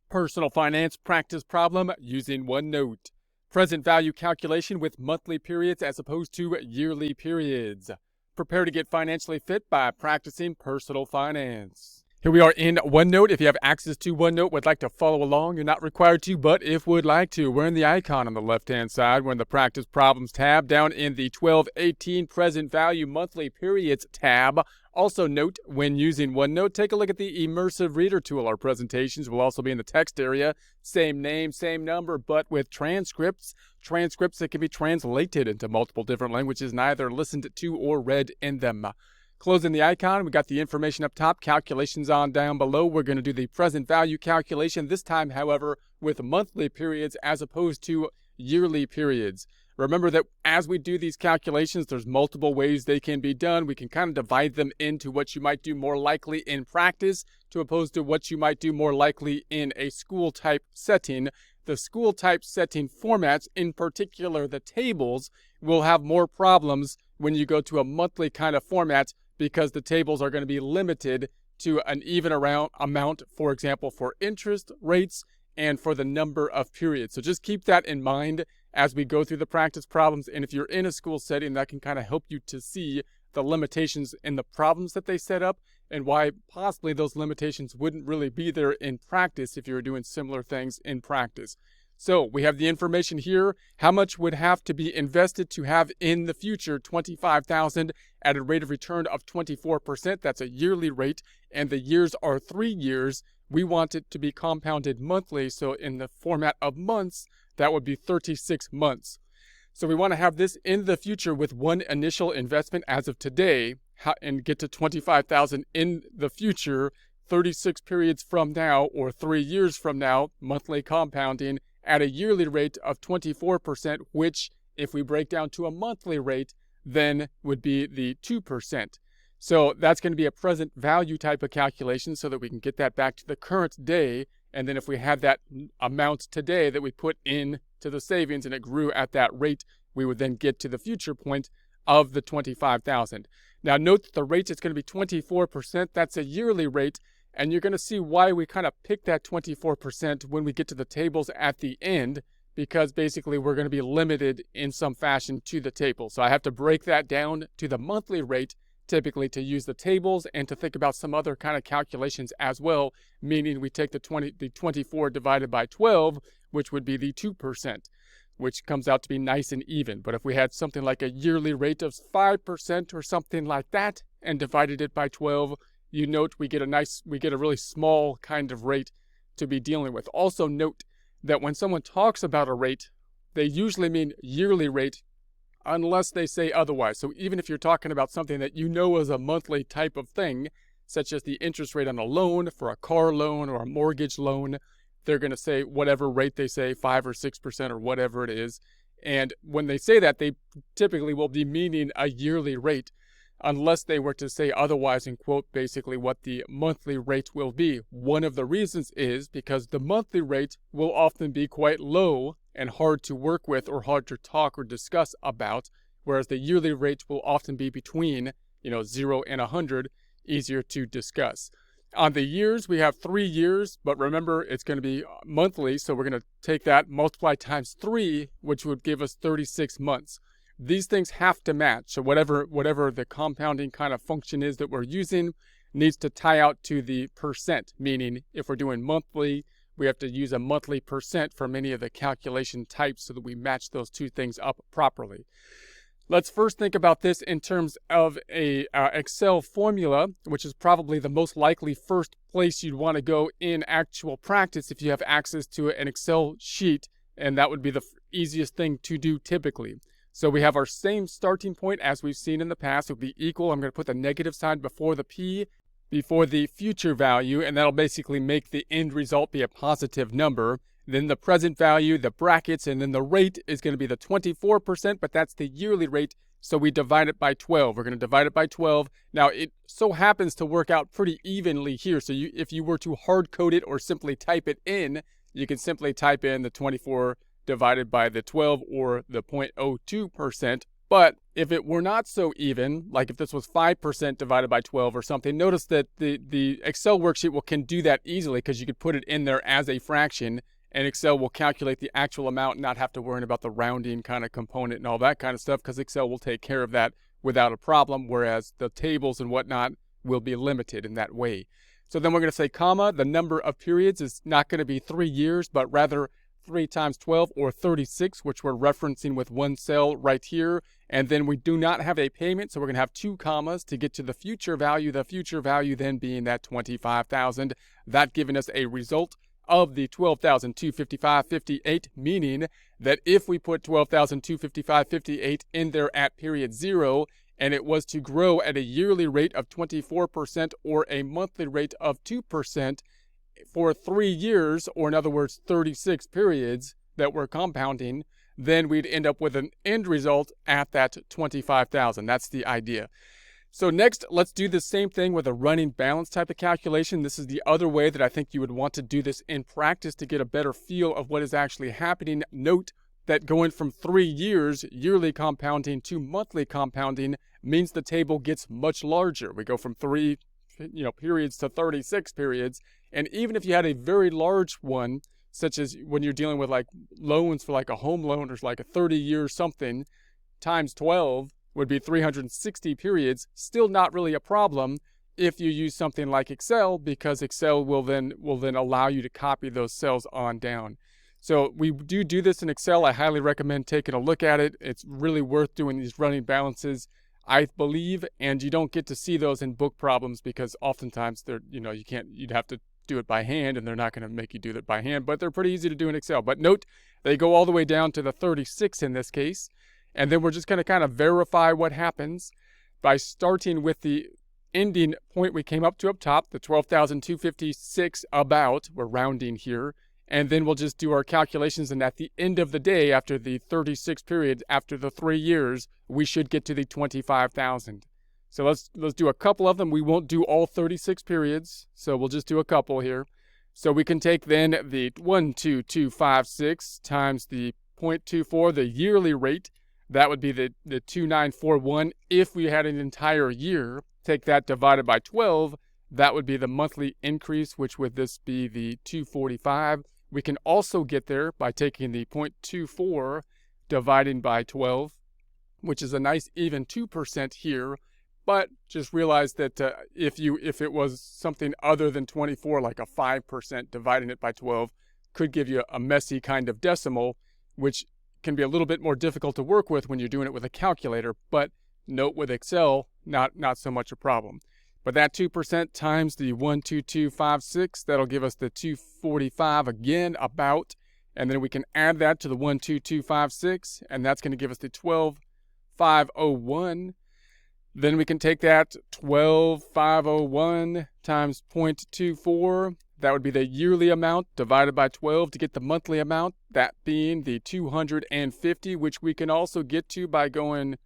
Personal finance practice problem using OneNote. Present value calculation with monthly periods as opposed to yearly periods. Prepare to get financially fit by practicing personal finance. Here we are in OneNote. If you have access to OneNote, would like to follow along, you're not required to, but if would like to, we're in the icon on the left-hand side. We're in the Practice Problems tab, down in the 12-18 Present Value Monthly Periods tab. Also note, when using OneNote, take a look at the Immersive Reader tool. Our presentations will also be in the text area. Same name, same number, but with transcripts. Transcripts that can be translated into multiple different languages and either listened to or read in them. Closing the icon, we got the information up top, calculations on down below. We're going to do the present value calculation, this time, however, with monthly periods as opposed to yearly periods. Remember that as we do these calculations, there's multiple ways they can be done. We can kind of divide them into what you might do more likely in practice to opposed to what you might do more likely in a school type setting. The school type setting formats, in particular the tables, will have more problems when you go to a monthly kind of format because the tables are going to be limited to an even amount, for example, for interest rates and for the number of periods. So just keep that in mind as we go through the practice problems. And if you're in a school setting, that can kind of help you to see the limitations in the problems that they set up and why possibly those limitations wouldn't really be there in practice if you were doing similar things in practice. So we have the information here. How much would have to be invested to have in the future $25,000 at a rate of return of 24%? That's a yearly rate, and the years are 3 years. We want it to be compounded monthly, so in the format of months, that would be 36 months. So we want to have this in the future with one initial investment as of today and get to $25,000 in the future, 36 periods from now or 3 years from now, monthly compounding at a yearly rate of 24%, which if we break down to a monthly rate, then would be the 2%. So that's going to be a present value type of calculation so that we can get that back to the current day. And then if we had that amount today that we put in to the savings and it grew at that rate, we would then get to the future point of the $25,000. Now note that the rate is going to be 24%. That's a yearly rate. And you're going to see why we kind of pick that 24% when we get to the tables at the end, because basically we're going to be limited in some fashion to the table. So I have to break that down to the monthly rate, typically to use the tables and to think about some other kind of calculations as well, meaning we take the 24 divided by 12, which would be the 2%, which comes out to be nice and even. But if we had something like a yearly rate of 5% or something like that and divided it by 12, you note we get a really small kind of rate to be dealing with. Also note that when someone talks about a rate, they usually mean yearly rate unless they say otherwise. So even if you're talking about something that you know is a monthly type of thing, such as the interest rate on a loan for a car loan or a mortgage loan, they're going to say whatever rate they say, 5 or 6% or whatever it is. And when they say that, they typically will be meaning a yearly rate, unless they were to say otherwise and quote basically what the monthly rate will be. One of the reasons is because the monthly rate will often be quite low and hard to work with or hard to talk or discuss about, whereas the yearly rate will often be between 0 and 100, easier to discuss. On the years, we have 3 years, but remember it's going to be monthly, so we're going to take that, multiply times 3, which would give us 36 months. These things have to match. So whatever the compounding kind of function is that we're using needs to tie out to the percent, meaning if we're doing monthly, we have to use a monthly percent for many of the calculation types so that we match those two things up properly. Let's first think about this in terms of a Excel formula, which is probably the most likely first place you'd want to go in actual practice if you have access to an Excel sheet, and that would be the easiest thing to do typically. So we have our same starting point as we've seen in the past. It would be equal. I'm going to put the negative sign before the P, before the future value, and that'll basically make the end result be a positive number. Then the present value, the brackets, and then the rate is going to be the 24%, but that's the yearly rate, so we divide it by 12. We're going to divide it by 12. Now, it so happens to work out pretty evenly here, so if you were to hard code it or simply type it in, you can simply type in the 24 divided by the 12 or the 0.02%, But if it were not so even, like if this was 5% divided by 12 or something, notice that the Excel worksheet can do that easily because you could put it in there as a fraction, and Excel will calculate the actual amount and not have to worry about the rounding kind of component and all that kind of stuff, because Excel will take care of that without a problem, whereas the tables and whatnot will be limited in that way. So then we're going to say comma, the number of periods is not going to be 3 years, but rather 3 times 12 or 36, which we're referencing with one cell right here. And then we do not have a payment, so we're going to have 2 commas to get to the future value then being that 25,000, that giving us a result of the 12,255.58, meaning that if we put 12,255.58 in there at period 0, and it was to grow at a yearly rate of 24% or a monthly rate of 2%, for 3 years, or in other words, 36 periods that we're compounding, then we'd end up with an end result at that 25,000. That's the idea. So next, let's do the same thing with a running balance type of calculation. This is the other way that I think you would want to do this in practice to get a better feel of what is actually happening. Note that going from 3 years yearly compounding to monthly compounding means the table gets much larger. We go from 3 periods to 36 periods. And even if you had a very large one, such as when you're dealing with like loans for like a home loan or like a 30-year something, times 12 would be 360 periods, still not really a problem if you use something like Excel, because Excel will then allow you to copy those cells on down. So we do this in Excel. I highly recommend taking a look at it. It's really worth doing these running balances, I believe, and you don't get to see those in book problems because oftentimes they're, you'd have to do it by hand, and they're not going to make you do that by hand, but they're pretty easy to do in Excel. But note, they go all the way down to the 36 in this case, and then we're just going to kind of verify what happens by starting with the ending point we came up to up top, the 12,256 about, we're rounding here, and then we'll just do our calculations, and at the end of the day, after the 36 period, after the 3 years, we should get to the 25,000. So let's do a couple of them. We won't do all 36 periods, so we'll just do a couple here. So we can take then the 12256 times the 0.24, the yearly rate. That would be the 2941 if we had an entire year. Take that divided by 12. That would be the monthly increase, which would this be the 245. We can also get there by taking the 0.24 dividing by 12, which is a nice even 2% here. But just realize that if it was something other than 24, like a 5%, dividing it by 12 could give you a messy kind of decimal, which can be a little bit more difficult to work with when you're doing it with a calculator. But note, with Excel, not so much a problem. But that 2% times the 12256, that'll give us the 245 again, about, and then we can add that to the 12256, and that's going to give us the 12,501. Then we can take that 12,501 times 0.24. That would be the yearly amount divided by 12 to get the monthly amount, that being the 250, which we can also get to by going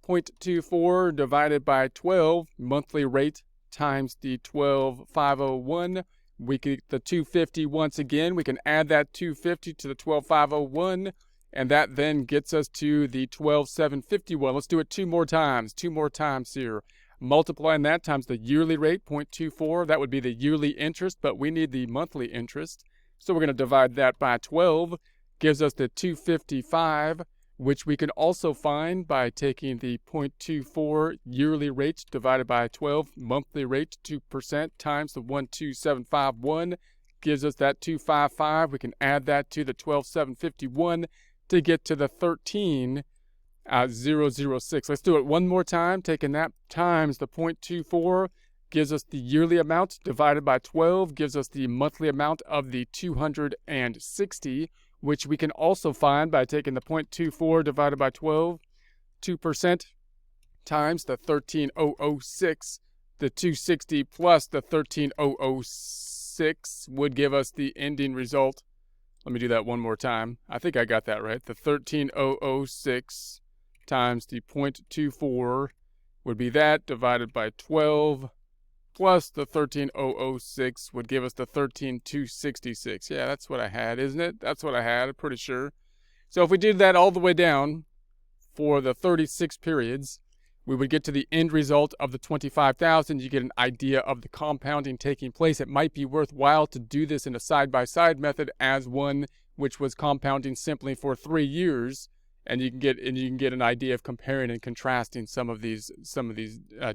0.24 divided by 12, monthly rate, times the 12,501. We get the 250 once again. We can add that 250 to the 12,501. And that then gets us to the 12,751. Let's do it two more times here. Multiplying that times the yearly rate, 0.24. That would be the yearly interest, but we need the monthly interest. So we're going to divide that by 12. Gives us the 255, which we can also find by taking the 0.24 yearly rate divided by 12, monthly rate, 2%, times the 12751. Gives us that 255. We can add that to the 12,751. To get to the 13,006. Let's do it one more time. Taking that times the 0.24 gives us the yearly amount divided by 12, gives us the monthly amount of the 260, which we can also find by taking the 0.24 divided by 12, 2% times the 13,006. The 260 plus the 13,006 would give us the ending result. Let me do that one more time. I think I got that right. The 13,006 times the 0.24 would be that divided by 12 plus the 13,006 would give us the 13,266. Yeah, that's what I had, isn't it? That's what I had, I'm pretty sure. So if we did that all the way down, for the 36 periods, we would get to the end result of the 25,000. You get an idea of the compounding taking place. It might be worthwhile to do this in a side-by-side method as one which was compounding simply for 3 years, and you can get an idea of comparing and contrasting some of these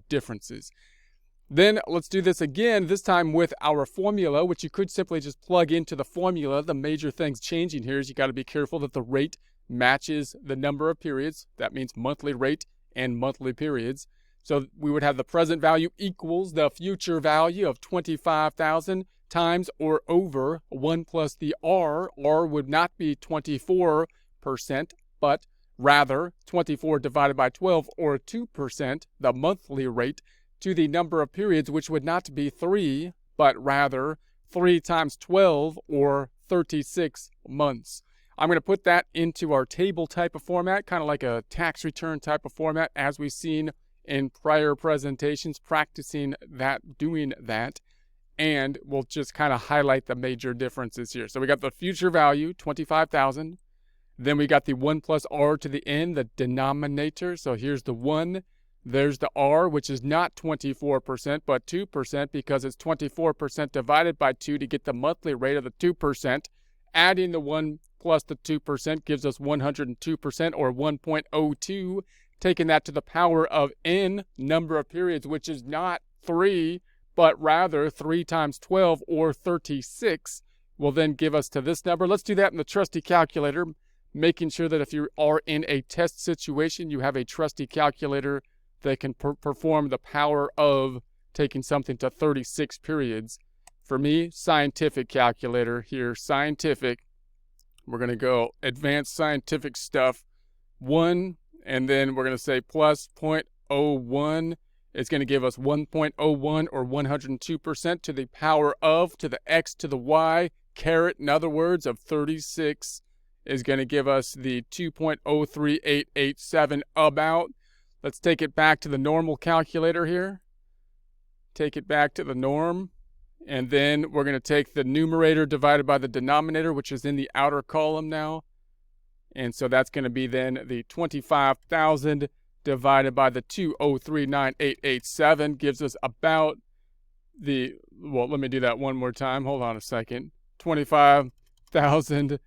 differences. Then let's do this again, this time with our formula, which you could simply just plug into the formula. The major things changing here is you got to be careful that the rate matches the number of periods. That means monthly rate and monthly periods. So we would have the present value equals the future value of 25,000 times or over 1 plus the R. R would not be 24%, but rather 24 divided by 12 or 2%, the monthly rate, to the number of periods, which would not be 3, but rather 3 times 12 or 36 months. I'm going to put that into our table type of format, kind of like a tax return type of format, as we've seen in prior presentations, practicing that, doing that, and we'll just kind of highlight the major differences here. So we got the future value, 25,000. Then we got the 1 plus R to the n, the denominator. So here's the 1. There's the R, which is not 24%, but 2%, because it's 24% divided by 2 to get the monthly rate of the 2%. Adding the 1 plus the 2% gives us 102%, or 1.02. Taking that to the power of n, number of periods, which is not 3, but rather 3 times 12, or 36, will then give us to this number. Let's do that in the trusty calculator, making sure that if you are in a test situation, you have a trusty calculator that can perform the power of taking something to 36 periods. For me, scientific calculator here, scientific. We're going to go advanced scientific stuff, 1, and then we're going to say plus 0.01. It's going to give us 1.01 or 102% to the power of, to the x to the y, caret, in other words, of 36 is going to give us the 2.03887 about. Let's take it back to the normal calculator here. Take it back to the norm. And then we're going to take the numerator divided by the denominator, which is in the outer column now. And so that's going to be then the 25,000 divided by the 2.0398887 gives us about the, well, let me do that one more time. Hold on a second. 25,000,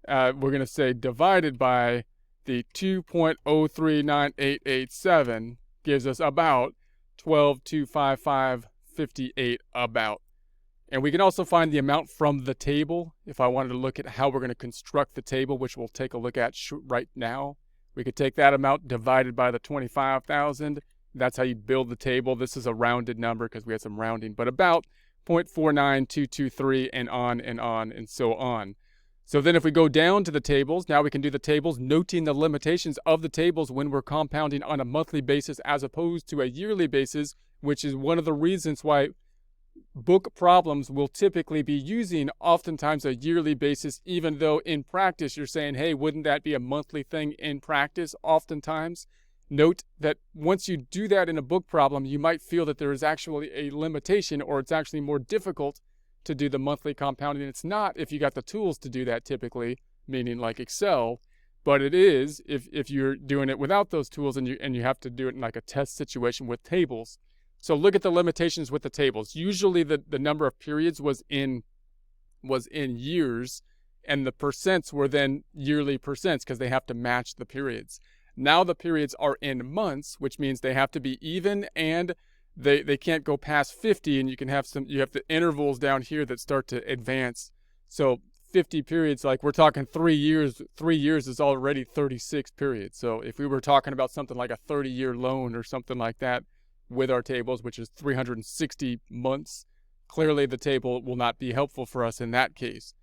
we're going to say divided by the 2.0398887 gives us about 12,255.58 about. And we can also find the amount from the table. If I wanted to look at how we're going to construct the table, which we'll take a look at right now, we could take that amount divided by the 25,000. That's how you build the table. This is a rounded number because we had some rounding, but about 0.49223 and on and so on. So then if we go down to the tables, now we can do the tables, noting the limitations of the tables when we're compounding on a monthly basis as opposed to a yearly basis, which is one of the reasons why book problems will typically be using oftentimes a yearly basis, even though in practice you're saying, hey, wouldn't that be a monthly thing in practice oftentimes? Note that once you do that in a book problem, you might feel that there is actually a limitation, or it's actually more difficult to do the monthly compounding. It's not if you got the tools to do that typically, meaning like Excel, but it is if you're doing it without those tools and you have to do it in like a test situation with tables. So look at the limitations with the tables. Usually the number of periods was in years, and the percents were then yearly percents because they have to match the periods. Now the periods are in months, which means they have to be even, and they can't go past 50, and you have the intervals down here that start to advance. So 50 periods, like we're talking 3 years. 3 years is already 36 periods. So if we were talking about something like a 30-year loan or something like that with our tables, which is 360 months, clearly the table will not be helpful for us in that case.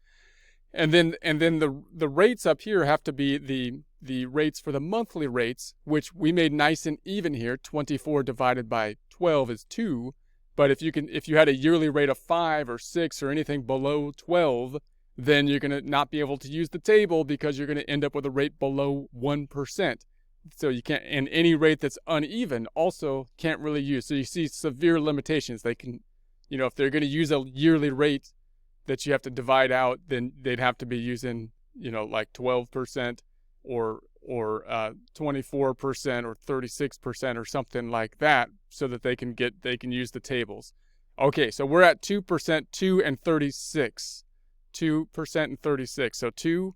And then the rates up here have to be the rates for the monthly rates, which we made nice and even here. 24 divided by 12 is 2. But if you had a yearly rate of 5 or 6 or anything below 12, then you're going to not be able to use the table because you're going to end up with a rate below 1%. So you can't, and any rate that's uneven also can't really use. So you see severe limitations. They can, if they're going to use a yearly rate that you have to divide out, then they'd have to be using, like 12% or or 24% or 36% or something like that, so that they can use the tables. Okay, so we're at 2%, 2 and 36. 2% and 36. So 2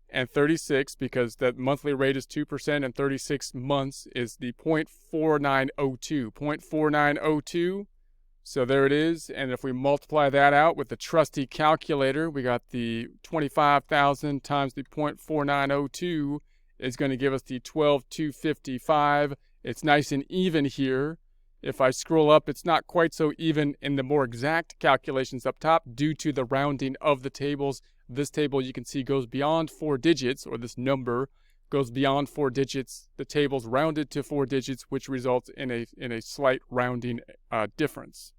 and 36, because the monthly rate is 2% and 36 months is the 0.4902. 0.4902. So there it is. And if we multiply that out with the trusty calculator, we got the 25,000 times the 0.4902 is going to give us the 12,255. It's nice and even here. If I scroll up, it's not quite so even in the more exact calculations up top due to the rounding of the tables. This table, you can see, goes beyond 4 digits, or this number goes beyond 4 digits. The table's rounded to 4 digits, which results in a slight rounding difference.